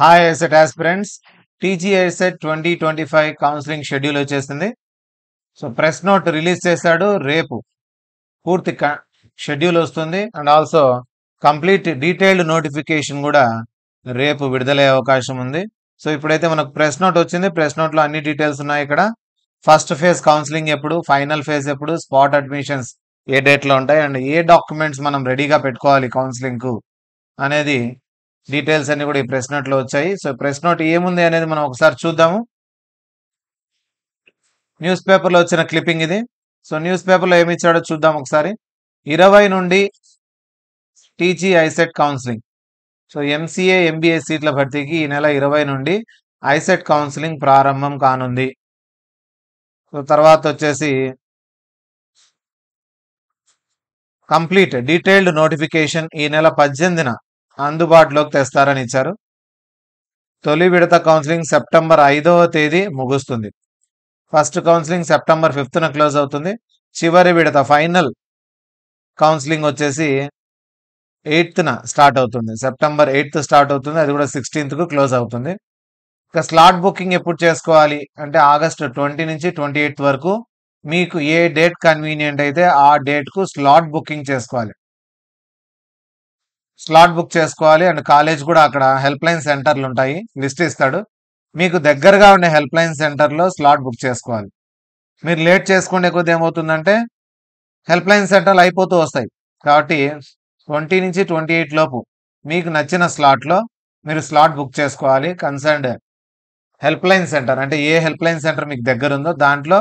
Hi ECET aspirants TGICET 2025 counselling schedule వచ్చేసింది. So press note release చేశాడు. రేపు పూర్తి షెడ్యూల్ వస్తుంది and also complete detailed notification కూడా రేపు విడుదలయ్యే అవకాశం ఉంది. సో ఇప్పుడైతే మనకు ప్రెస్ నోట్ వచ్చింది. ప్రెస్ నోట్లో అన్ని డీటెయిల్స్ ఉన్నాయి. ఇక్కడ ఫస్ట్ ఫేజ్ కౌన్సిలింగ్ ఎప్పుడు, ఫైనల్ ఫేజ్ ఎప్పుడు, స్పాట్ అడ్మిషన్స్ ఏ డేట్లో ఉంటాయి అండ్ ఏ డాక్యుమెంట్స్ మనం రెడీగా పెట్టుకోవాలి కౌన్సిలింగ్కు అనేది డీటెయిల్స్ అన్ని కూడా ఈ ప్రెస్ నోట్ లో వచ్చాయి. సో ప్రెస్ నోట్ ఏముంది అనేది మనం ఒకసారి చూద్దాము. న్యూస్ పేపర్ లో వచ్చిన క్లిప్పింగ్ ఇది. సో న్యూస్ పేపర్ లో ఏమి ఇచ్చాడో చూద్దాం ఒకసారి. 20 నుండి TG ICET counselling. So MCA MBA సీట్ల భర్తీకి ఈ నెల 20 నుండి ఐసెట్ కౌన్సిలింగ్ ప్రారంభం కానుంది. సో తర్వాత వచ్చేసి కంప్లీట్ డీటెయిల్డ్ నోటిఫికేషన్ ఈ నెల 18న అందుబాటులోకి తెస్తారని ఇచ్చారు. తొలి విడత కౌన్సిలింగ్ సెప్టెంబర్ 5వ తేదీ ముగుస్తుంది. ఫస్ట్ కౌన్సిలింగ్ సెప్టెంబర్ 5న క్లోజ్ అవుతుంది. చివరి విడత ఫైనల్ కౌన్సిలింగ్ వచ్చేసి 8న స్టార్ట్ అవుతుంది. సెప్టెంబర్ 8th స్టార్ట్ అవుతుంది. అది కూడా 16th క్లోజ్ అవుతుంది. ఇక స్లాట్ బుకింగ్ ఎప్పుడు చేసుకోవాలి అంటే ఆగస్ట్ 20 నుంచి 28 వరకు మీకు ఏ డేట్ కన్వీనియంట్ అయితే ఆ డేట్కు స్లాట్ బుకింగ్ చేసుకోవాలి. స్లాట్ బుక్ చేసుకోవాలి అండ్ కాలేజ్ కూడా అక్కడ హెల్ప్ లైన్ సెంటర్లు ఉంటాయి, లిస్ట్ ఇస్తాడు. మీకు దగ్గరగా ఉండే హెల్ప్ లైన్ సెంటర్లో స్లాట్ బుక్ చేసుకోవాలి. మీరు లేట్ చేసుకునే కొద్ది ఏమవుతుందంటే హెల్ప్ లైన్ సెంటర్లు అయిపోతూ వస్తాయి. కాబట్టి 20 నుంచి 28 లోపు మీకు నచ్చిన స్లాట్లో మీరు స్లాట్ బుక్ చేసుకోవాలి. కన్సర్న్డ్ హెల్ప్ లైన్ సెంటర్ అంటే ఏ హెల్ప్ లైన్ సెంటర్ మీకు దగ్గర ఉందో దాంట్లో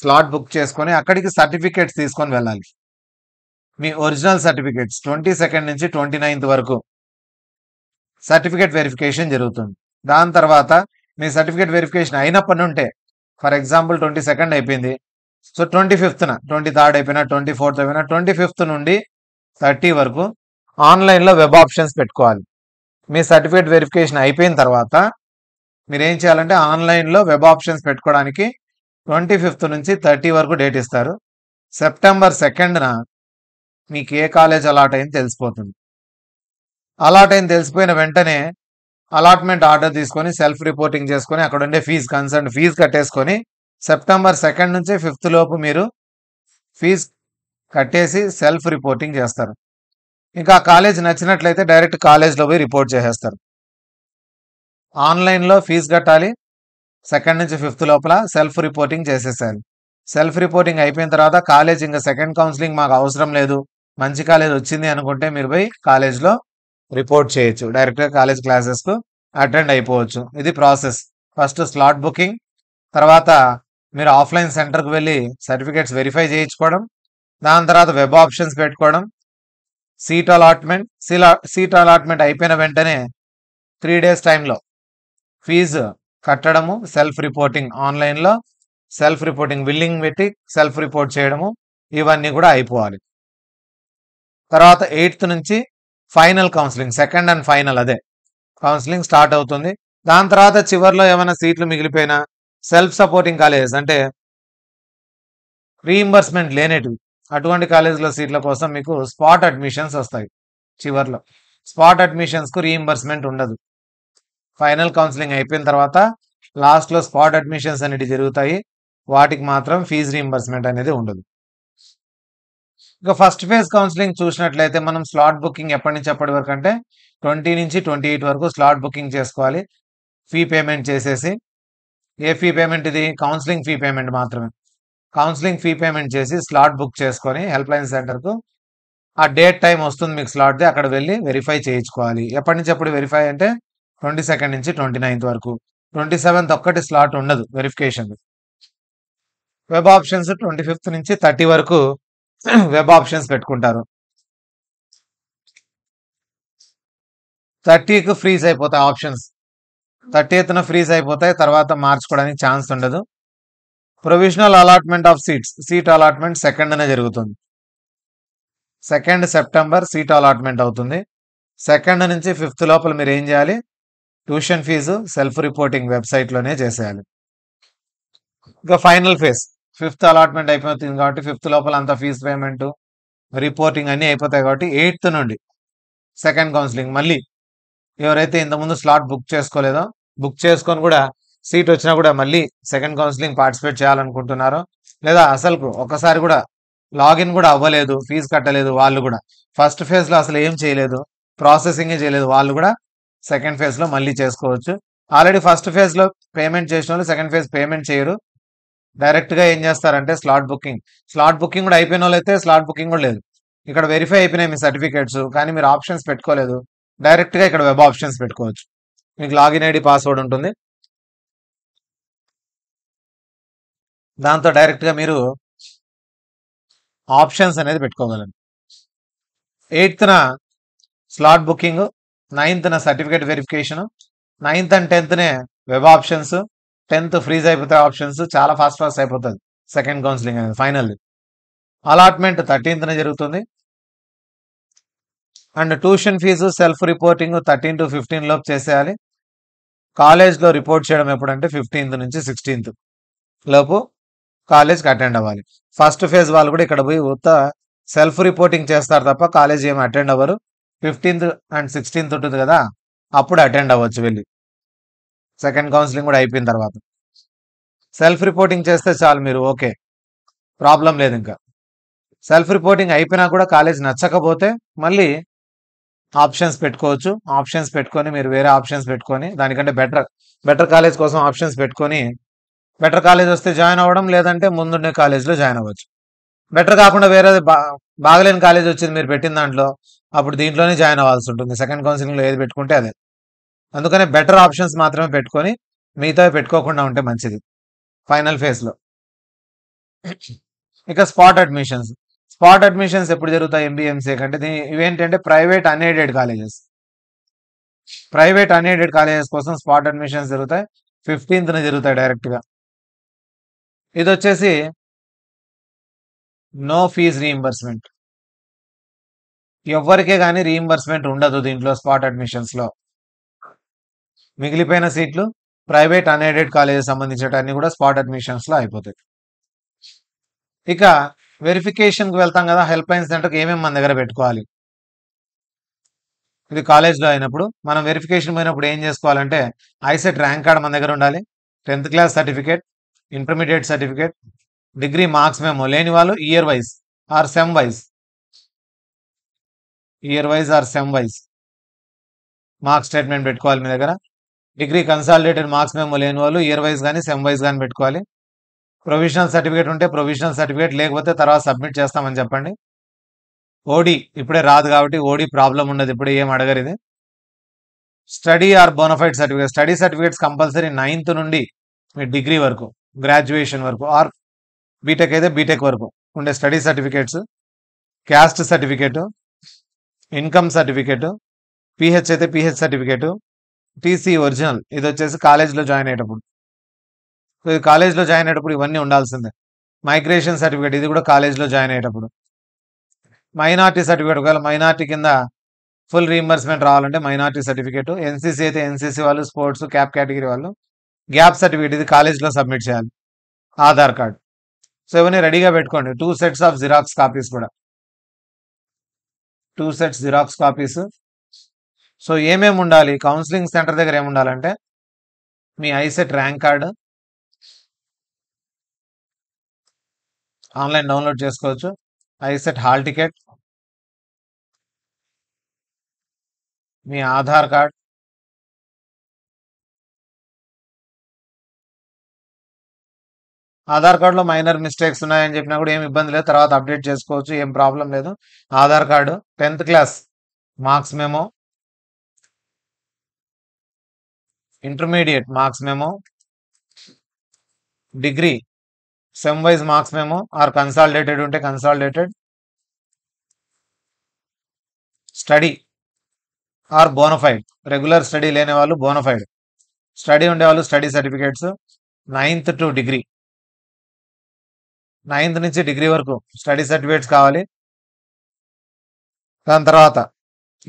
స్లాట్ బుక్ చేసుకొని అక్కడికి సర్టిఫికేట్స్ తీసుకొని వెళ్ళాలి. మీ ఒరిజినల్ సర్టిఫికేట్స్ 22nd నుంచి 29th వరకు సర్టిఫికేట్ వెరిఫికేషన్ జరుగుతుంది. దాని తర్వాత మీ సర్టిఫికేట్ వెరిఫికేషన్ అయినప్పటి నుండే, ఫర్ ఎగ్జాంపుల్ 22nd అయిపోయింది, సో 25th 23rd అయిపోయినా 24th అయిపోయినా 25th నుండి 30 వరకు ఆన్లైన్లో వెబ్ ఆప్షన్స్ పెట్టుకోవాలి. మీ సర్టిఫికేట్ వెరిఫికేషన్ అయిపోయిన తర్వాత మీరు ఏం చేయాలంటే ఆన్లైన్లో వెబ్ ఆప్షన్స్ పెట్టుకోవడానికి 25th నుంచి 30 వరకు డేట్ ఇస్తారు. సెప్టెంబర్ 2nd మీకు ఏ కాలేజ్ అలాట్ అయింది తెలిసిపోతుంది. అలాట్ అయింది తెలిసిపోయిన వెంటనే అలాట్మెంట్ ఆర్డర్ తీసుకొని సెల్ఫ్ రిపోర్టింగ్ చేసుకొని అక్కడ ఉండే కన్సర్న్ ఫీజు కట్టేసుకొని సెప్టెంబర్ 2nd నుంచి 5th లోపు మీరు ఫీజు కట్టేసి సెల్ఫ్ రిపోర్టింగ్ చేస్తారు. ఇంకా కాలేజ్ నచ్చినట్లయితే డైరెక్ట్ కాలేజ్లో పోయి రిపోర్ట్ చేసేస్తారు. ఆన్లైన్లో ఫీజు కట్టాలి. 2nd నుంచి 5th లోపల సెల్ఫ్ రిపోర్టింగ్ చేసేసారు. సెల్ఫ్ రిపోర్టింగ్ అయిపోయిన తర్వాత కాలేజ్ ఇంకా సెకండ్ కౌన్సిలింగ్ మాకు అవసరం లేదు, మంచి కాలేజ్ వచ్చింది అనుకుంటే మీరు పోయి కాలేజ్లో రిపోర్ట్ చేయొచ్చు. డైరెక్ట్గా కాలేజ్ క్లాసెస్కు అటెండ్ అయిపోవచ్చు. ఇది ప్రాసెస్. ఫస్ట్ స్లాట్ బుకింగ్, తర్వాత మీరు ఆఫ్లైన్ సెంటర్కి వెళ్ళి సర్టిఫికేట్స్ వెరిఫై చేయించుకోవడం, దాని తర్వాత వెబ్ ఆప్షన్స్ పెట్టుకోవడం, సీట్ అలాట్మెంట్ అయిపోయిన వెంటనే 3 days టైంలో ఫీజు కట్టడము, సెల్ఫ్ రిపోర్టింగ్ ఆన్లైన్లో సెల్ఫ్ రిపోర్టింగ్ బిల్లింగ్ పెట్టి సెల్ఫ్ రిపోర్ట్ చేయడము, ఇవన్నీ కూడా అయిపోవాలి. తర్వాత 8th నుంచి final counselling, second and final అదే కౌన్సిలింగ్ స్టార్ట్ అవుతుంది. దాని తర్వాత చివరిలో ఏమైనా సీట్లు మిగిలిపోయినా సెల్ఫ్ సపోర్టింగ్ కాలేజెస్ అంటే రీయింబర్స్మెంట్ లేనేటివి అటువంటి కాలేజీలో సీట్ల కోసం మీకు స్పాట్ అడ్మిషన్స్ వస్తాయి. చివరిలో స్పాట్ అడ్మిషన్స్కు రీయింబర్స్మెంట్ ఉండదు. ఫైనల్ కౌన్సిలింగ్ అయిపోయిన తర్వాత లాస్ట్లో స్పాట్ అడ్మిషన్స్ అనేవి జరుగుతాయి. వాటికి మాత్రం ఫీజు రీయింబర్స్మెంట్ అనేది ఉండదు. ఇక ఫస్ట్ ఫేజ్ కౌన్సిలింగ్ చూసినట్లయితే మనం స్లాట్ బుకింగ్ ఎప్పటి నుంచి ఎప్పటి వరకు అంటే 20 నుంచి 28 వరకు స్లాట్ బుకింగ్ చేసుకోవాలి. ఫీ పేమెంట్ చేసేసి, ఏ ఫీ పేమెంట్ ఇది కౌన్సిలింగ్ ఫీ పేమెంట్ మాత్రమే. కౌన్సిలింగ్ ఫీ పేమెంట్ చేసి స్లాట్ బుక్ చేసుకొని హెల్ప్ లైన్ సెంటర్కు ఆ డేట్ టైం వస్తుంది మీకు స్లాట్ది, అక్కడ వెళ్ళి వెరిఫై చేయించుకోవాలి. ఎప్పటి నుంచి ఎప్పుడు వెరిఫై అంటే 22nd నుంచి 29th వరకు. 27th ఒక్కటి స్లాట్ ఉండదు వెరిఫికేషన్. వెబ్ ఆప్షన్స్ 25th నుంచి 30 వరకు వెబ్ ఆప్షన్స్ పెట్టుకుంటారు. 30కి ఫ్రీజ్ అయిపోతాయి ఆప్షన్స్. 30th ఫ్రీజ్ అయిపోతాయి, తర్వాత మార్చుకోవడానికి ఛాన్స్ ఉండదు. Provisional allotment of seat allotment 2nd జరుగుతుంది. 2nd September సీట్ అలాట్మెంట్ అవుతుంది. 2nd నుంచి 5th లోపల మీరు ఏం చేయాలి, ట్యూషన్ ఫీజు సెల్ఫ్ రిపోర్టింగ్ వెబ్సైట్లోనే చేసేయాలి. ఇంకా ఫైనల్ ఫేజ్ 5th అలాట్మెంట్ అయిపోతుంది కాబట్టి 5th లోపల అంత ఫీజు పేమెంట్ రిపోర్టింగ్ అన్నీ అయిపోతాయి కాబట్టి 8th నుండి సెకండ్ కౌన్సిలింగ్ మళ్ళీ ఎవరైతే ఇంతకుముందు స్లాట్ బుక్ చేసుకోలేదో, బుక్ చేసుకొని కూడా సీట్ వచ్చినా కూడా మళ్ళీ సెకండ్ కౌన్సిలింగ్ పార్టిసిపేట్ చేయాలనుకుంటున్నారో, లేదా అసలు ఒకసారి కూడా లాగిన్ కూడా అవ్వలేదు, ఫీజు కట్టలేదు వాళ్ళు కూడా, ఫస్ట్ ఫేజ్లో అసలు ఏం చేయలేదు, ప్రాసెసింగే చేయలేదు, వాళ్ళు కూడా సెకండ్ ఫేజ్లో మళ్ళీ చేసుకోవచ్చు. ఆల్రెడీ ఫస్ట్ ఫేజ్లో పేమెంట్ చేసిన వాళ్ళు సెకండ్ ఫేజ్ పేమెంట్ చేయరు, డైరెక్ట్గా ఏం చేస్తారంటే స్లాట్ బుకింగ్ కూడా అయిపోయిన వాళ్ళు అయితే స్లాట్ బుకింగ్ కూడా లేదు. ఇక్కడ వెరిఫై అయిపోయినాయి మీ సర్టిఫికేట్స్, కానీ మీరు ఆప్షన్స్ పెట్టుకోలేదు, డైరెక్ట్గా ఇక్కడ వెబ్ ఆప్షన్స్ పెట్టుకోవచ్చు. మీకు లాగిన్ ఐడి పాస్వర్డ్ ఉంటుంది, దాంతో డైరెక్ట్గా మీరు ఆప్షన్స్ అనేది పెట్టుకోగలరు. 8th slot booking, 9th certificate verification, 9th and 10th web options, 10th freeze అయిపోతాయి ఆప్షన్స్, చాలా ఫాస్ట్ అయిపోతుంది సెకండ్ కౌన్సిలింగ్ అనేది. ఫైనల్ అలాట్మెంట్ 13th జరుగుతుంది. And tuition fee self reporting 13 to 15 లోపు చేసేయాలి. కాలేజ్లో రిపోర్ట్ చేయడం ఎప్పుడంటే 15th నుంచి 16th లోపు కాలేజ్కి అటెండ్ అవ్వాలి. ఫస్ట్ ఫేజ్ వాళ్ళు కూడా ఇక్కడ పోయి ఉత్త సెల్ఫ్ రిపోర్టింగ్ చేస్తారు తప్ప కాలేజ్ ఏమి అటెండ్ అవ్వరు. 15th and 16th ఉంటుంది కదా, అప్పుడు అటెండ్ అవ్వచ్చు వెళ్ళి, సెకండ్ కౌన్సిలింగ్ కూడా అయిపోయిన తర్వాత. సెల్ఫ్ రిపోర్టింగ్ చేస్తే చాలు మీరు, ఓకే, ప్రాబ్లం లేదు. ఇంకా సెల్ఫ్ రిపోర్టింగ్ అయిపోయినా కూడా కాలేజ్ నచ్చకపోతే మళ్ళీ ఆప్షన్స్ పెట్టుకోవచ్చు. ఆప్షన్స్ పెట్టుకొని మీరు వేరే ఆప్షన్స్ పెట్టుకొని, దానికంటే బెటర్ కాలేజ్ కోసం ఆప్షన్స్ పెట్టుకొని, బెటర్ కాలేజ్ వస్తే జాయిన్ అవ్వడం, లేదంటే ముందుండే కాలేజ్లో జాయిన్ అవ్వచ్చు. బెటర్ కాకుండా వేరే బాగలేని కాలేజ్ వచ్చింది మీరు పెట్టిన దాంట్లో, అప్పుడు దీంట్లోనే జాయిన్ అవ్వాల్సి ఉంటుంది. సెకండ్ కౌన్సిలింగ్లో ఏది పెట్టుకుంటే అదే. అందుకనే బెటర్ ఆప్షన్స్ మాత్రమే పెట్టుకొని మిగతా పెట్టుకోకుండా ఉంటే మంచిది ఫైనల్ ఫేజ్లో. ఇక స్పాట్ అడ్మిషన్స్ ఎప్పుడు జరుగుతాయి ఎంబీఎంసీ కంటే? ఇవేంటంటే ప్రైవేట్ అన్ఎయిడెడ్ కాలేజెస్ కోసం స్పాట్ అడ్మిషన్స్ జరుగుతాయి. 15th జరుగుతాయి డైరెక్ట్గా. ఇది వచ్చేసి నో ఫీజ్ రీయింబర్స్మెంట్, ఎవరికే కానీ రీయింబర్స్మెంట్ ఉండదు దీంట్లో. స్పాట్ అడ్మిషన్స్లో మిగిలిపోయిన సీట్లు ప్రైవేట్ అన్ఎయిడెడ్ కాలేజెస్ సంబంధించినవన్నీ కూడా స్పాట్ అడ్మిషన్స్లో అయిపోతాయి. ఇక వెరిఫికేషన్కి వెళ్తాం కదా, హెల్ప్ లైన్ సెంటర్కి ఏమేమి మన దగ్గర పెట్టుకోవాలి? ఇది కాలేజ్లో అయినప్పుడు మనం వెరిఫికేషన్ పోయినప్పుడు ఏం చేసుకోవాలంటే, ఐసెట్ ర్యాంక్ కార్డ్ మన దగ్గర ఉండాలి, 10th class certificate, intermediate certificate, degree marks memo, లేని వాళ్ళు year wise or sem wise marks statement పెట్టుకోవాలి మీ దగ్గర. డిగ్రీ కన్సాలిడేటెడ్ మార్క్స్ మెమో లేని వాళ్ళు ఇయర్ వైజ్ కానీ సెమ్ వైజ్ కానీ పెట్టుకోవాలి. ప్రొవిజనల్ సర్టిఫికేట్ ఉంటే ప్రొవిజనల్ సర్టిఫికేట్, లేకపోతే తర్వాత సబ్మిట్ చేస్తామని చెప్పండి. ఓడి ఇప్పుడే రాదు కాబట్టి ఓడి ప్రాబ్లం ఉండదు, ఇప్పుడే ఏం అడగరు ఇది. Study or bonafide certificate, study certificates compulsory 9th నుండి మీ డిగ్రీ వరకు, గ్రాడ్యుయేషన్ వరకు, ఆర్ బీటెక్ అయితే బీటెక్ వరకు ఉండే study certificates, caste certificate, income certificate, PH అయితే పిహెచ్ సర్టిఫికేటు, టీసీ ఒరిజినల్, ఇది వచ్చేసి కాలేజ్లో జాయిన్ అయ్యేటప్పుడు. ఇది కాలేజ్లో జాయిన్ అయ్యేటప్పుడు ఇవన్నీ ఉండాల్సిందే. మైగ్రేషన్ సర్టిఫికేట్, ఇది కూడా కాలేజ్లో జాయిన్ అయ్యేటప్పుడు. మైనార్టీ సర్టిఫికేట్, ఒకవేళ మైనార్టీ కింద ఫుల్ రీయింబర్స్మెంట్ రావాలంటే మైనార్టీ సర్టిఫికేట్, ఎన్సీసీ అయితే ఎన్సీసీ వాళ్ళు, స్పోర్ట్స్ క్యాప్ కేటగిరీ వాళ్ళు గ్యాప్ సర్టిఫికేట్, ఇది కాలేజ్లో సబ్మిట్ చేయాలి. ఆధార్ కార్డ్. సో ఇవన్నీ రెడీగా పెట్టుకోండి. 2 sets ఆఫ్ జిరాక్స్ కాపీస్ కూడా, 2 sets జిరాక్స్ కాపీస్. సో ఏమేమి ఉండాలి కౌన్సిలింగ్ సెంటర్ దగ్గర? ఏముండాలంటే మీ ICET rank card online download చేసుకోవచ్చు, ఐసెట్ హాల్ టికెట్, మీ ఆధార్ కార్డ్, ఆధార్ కార్డులో మైనర్ మిస్టేక్స్ ఉన్నాయని చెప్పినా కూడా ఏం ఇబ్బంది లేదు, తర్వాత అప్డేట్ చేసుకోవచ్చు, ఏం ప్రాబ్లం లేదు. Aadhaar card, 10th class marks memo, intermediate marks memo, degree sem wise marks memo or consolidated ఉంటే consolidated, study or bonafide, regular study లేని వాళ్ళు బోనఫైడ్, స్టడీ ఉండేవాళ్ళు study certificates, 9th to degree, 9th నుంచి degree వరకు study certificates కావాలి. దాని తర్వాత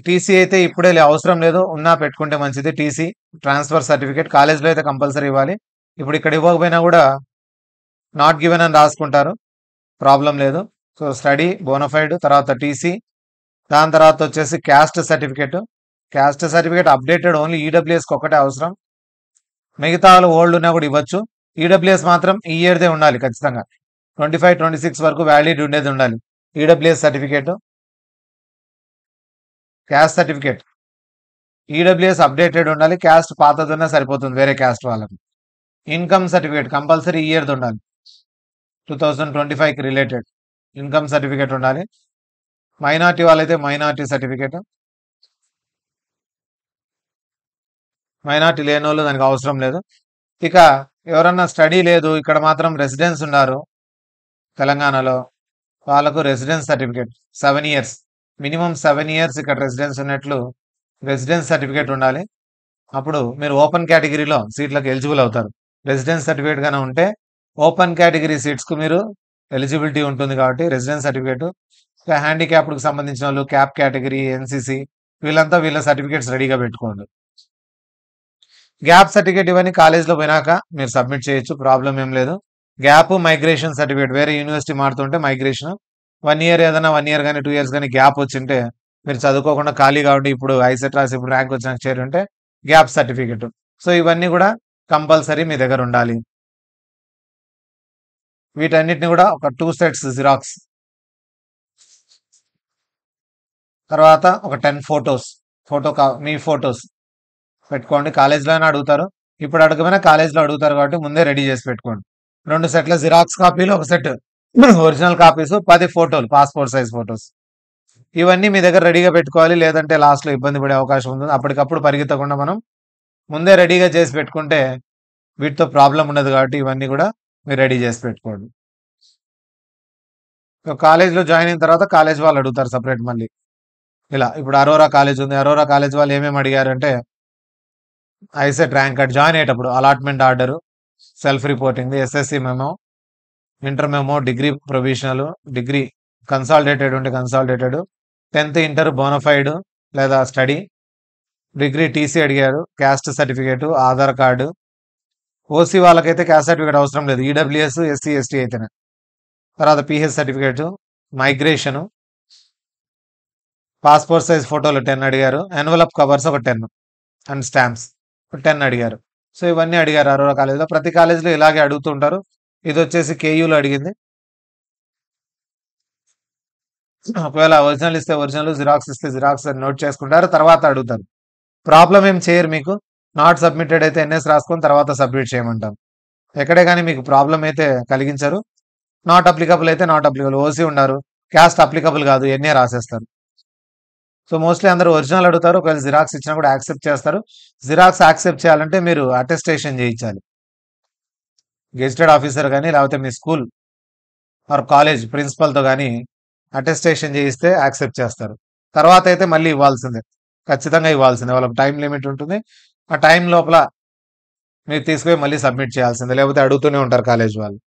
TC అయితే ఇప్పుడే అవసరం లేదు, ఉన్నా పెట్టుకుంటే మంచిది. టీసీ, ట్రాన్స్ఫర్ సర్టిఫికేట్ కాలేజ్లో అయితే కంపల్సరీ ఇవ్వాలి. ఇప్పుడు ఇక్కడ ఇవ్వకపోయినా కూడా నాట్ గివెన్ అని రాసుకుంటారు, ప్రాబ్లం లేదు. సో స్టడీ, బోనఫైడ్, తర్వాత టీసీ, దాని తర్వాత వచ్చేసి caste certificate, caste certificate updated only ఈడబ్ల్యూఎస్కి ఒక్కటే అవసరం. మిగతా వాళ్ళు ఓల్డ్ ఉన్నా కూడా ఇవ్వచ్చు. ఈడబ్ల్యూఎస్ మాత్రం ఈ ఇయర్దే ఉండాలి ఖచ్చితంగా. 25-26 వరకు వ్యాలిడ్ ఉండేది ఉండాలి EWS certificate. Caste certificate EWS updated ఉండాలి. క్యాస్ట్ పాతదున్నా సరిపోతుంది వేరే క్యాస్ట్ వాళ్ళకి. ఇన్కమ్ సర్టిఫికేట్ కంపల్సరీ ఈ ఇయర్ది ఉండాలి. 2025కి రిలేటెడ్ ఇన్కమ్ సర్టిఫికేట్ ఉండాలి. మైనార్టీ వాళ్ళైతే మైనార్టీ సర్టిఫికేట్. మైనార్టీ లేని వాళ్ళు దానికి అవసరం లేదు. ఇక ఎవరన్నా స్టడీ లేదు ఇక్కడ మాత్రం రెసిడెన్స్ ఉన్నారు తెలంగాణలో, వాళ్ళకు residence certificate 7 years minimum 7 years ఇక్కడ రెసిడెన్స్ ఉన్నట్లు రెసిడెన్స్ సర్టిఫికేట్ ఉండాలి. అప్పుడు మీరు ఓపెన్ కేటగిరీలో సీట్లకు ఎలిజిబుల్ అవుతారు. రెసిడెన్స్ సర్టిఫికేట్ గానే ఉంటే ఓపెన్ కేటగిరీ సీట్స్కు మీరు ఎలిజిబిలిటీ ఉంటుంది కాబట్టి రెసిడెన్స్ సర్టిఫికేట్. హ్యాండిక్యాప్డ్కి సంబంధించిన వాళ్ళు క్యాప్ కేటగిరీ, ఎన్సీసీ వీళ్ళంతా వీళ్ళ సర్టిఫికేట్స్ రెడీగా పెట్టుకోండి. గ్యాప్ సర్టిఫికేట్ ఇవన్నీ కాలేజ్లో పోయినాక మీరు సబ్మిట్ చేయొచ్చు, ప్రాబ్లం ఏం లేదు. గ్యాప్ మైగ్రేషన్ సర్టిఫికేట్ వేరే యూనివర్సిటీ మారుతుంటే మైగ్రేషన్ 1 ఇయర్ ఏదైనా 1 ఇయర్ కానీ 2 ఇయర్స్ కానీ గ్యాప్ వచ్చింటే మీరు చదువుకోకుండా ఖాళీగా ఉండి ఇప్పుడు ఐసెట్ రాసి ఇప్పుడు ర్యాంక్ వచ్చినాక చేరుంటే గ్యాప్ సర్టిఫికేట్. సో ఇవన్నీ కూడా కంపల్సరీ మీ దగ్గర ఉండాలి. వీటన్నిటిని కూడా ఒక 2 సెట్స్ జిరాక్స్, తర్వాత ఒక 10 ఫొటోస్ మీ ఫొటోస్ పెట్టుకోండి. కాలేజ్లో అయినా అడుగుతారు, ఇప్పుడు అడగమైనా కాలేజ్లో అడుగుతారు కాబట్టి ముందే రెడీ చేసి పెట్టుకోండి. 2 సెట్ల జిరాక్స్ కాపీలు, ఒక సెట్ ఒరిజినల్ కాపీస్, 10 ఫోటోలు పాస్పోర్ట్ సైజ్ ఫొటోస్. ఇవన్నీ మీ దగ్గర రెడీగా పెట్టుకోవాలి, లేదంటే లాస్ట్లో ఇబ్బంది పడే అవకాశం ఉంటుంది. అప్పటికప్పుడు పరిగెత్తకుండా మనం ముందే రెడీగా చేసి పెట్టుకుంటే వీటితో ప్రాబ్లం ఉండదు కాబట్టి ఇవన్నీ కూడా మీరు రెడీ చేసి పెట్టుకోండి. కాలేజ్లో జాయిన్ అయిన తర్వాత కాలేజ్ వాళ్ళు అడుగుతారు సపరేట్ మళ్ళీ. ఇలా ఇప్పుడు అరోరా కాలేజ్ ఉంది, అరోరా కాలేజ్ వాళ్ళు ఏమేమి అడిగారంటే ఐసెట్ ర్యాంక్ కార్డ్, జాయిన్ అయ్యేటప్పుడు allotment order, self reporting, SSC memo, inter memo, degree provisional, degree consolidated ఉంటే కన్సాలిడేటెడ్, 10th ఇంటర్ బోనఫైడ్ లేదా స్టడీ, డిగ్రీ టీసీ అడిగారు, caste certificate, Aadhaar card. OC వాళ్ళకైతే క్యాస్ట్ సర్టిఫికేట్ అవసరం లేదు, ఈడబ్ల్యూఎస్, ఎస్సీ, ఎస్టీ అయితేనే. తర్వాత pH certificate, migration, passport size ఫోటోలు 10 అడిగారు, ఎన్వలప్ కవర్స్ ఒక 10 అండ్ స్టాంప్స్ 10 అడిగారు. సో ఇవన్నీ అడిగారు అరోరా కాలేజ్లో. ప్రతి కాలేజ్లో ఇలాగే అడుగుతుంటారు. ఇది వచ్చేసి కేయూలో అడిగింది. ఒకవేళ ఒరిజినల్ ఇస్తే ఒరిజినల్, జిరాక్స్ ఇస్తే జిరాక్స్ అని నోట్ చేసుకుంటారు, తర్వాత అడుగుతారు. ప్రాబ్లం ఏం చేయరు మీకు. నాట్ సబ్మిటెడ్ అయితే ఎన్ఎస్ రాసుకొని తర్వాత సబ్మిట్ చేయమంటాం. ఎక్కడే కానీ మీకు ప్రాబ్లం అయితే కలిగించరు. నాట్ అప్లికబుల్ అయితే నాట్ అప్లికబుల్, ఓసీ ఉన్నారు, క్యాస్ట్ అప్లికబుల్ కాదు, ఎన్ఏ రాసేస్తారు. సో మోస్ట్లీ అందరూ ఒరిజినల్ అడుగుతారు. ఒకవేళ జిరాక్స్ ఇచ్చినా కూడా యాక్సెప్ట్ చేస్తారు. జిరాక్స్ యాక్సెప్ట్ చేయాలంటే మీరు అటెస్టేషన్ చేయించాలి. గెజిటెడ్ ఆఫీసర్ కానీ లేకపోతే మీ స్కూల్ ఆర్ కాలేజ్ ప్రిన్సిపల్తో కానీ అటెస్టేషన్ చేయిస్తే యాక్సెప్ట్ చేస్తారు. తర్వాత అయితే మళ్ళీ ఇవ్వాల్సిందే, ఖచ్చితంగా ఇవ్వాల్సిందే. వాళ్ళకి టైం లిమిట్ ఉంటుంది. ఆ టైం లోపల మీరు తీసుకుపోయి మళ్ళీ సబ్మిట్ చేయాల్సిందే, లేకపోతే అడుగుతూనే ఉంటారు కాలేజ్ వాళ్ళు.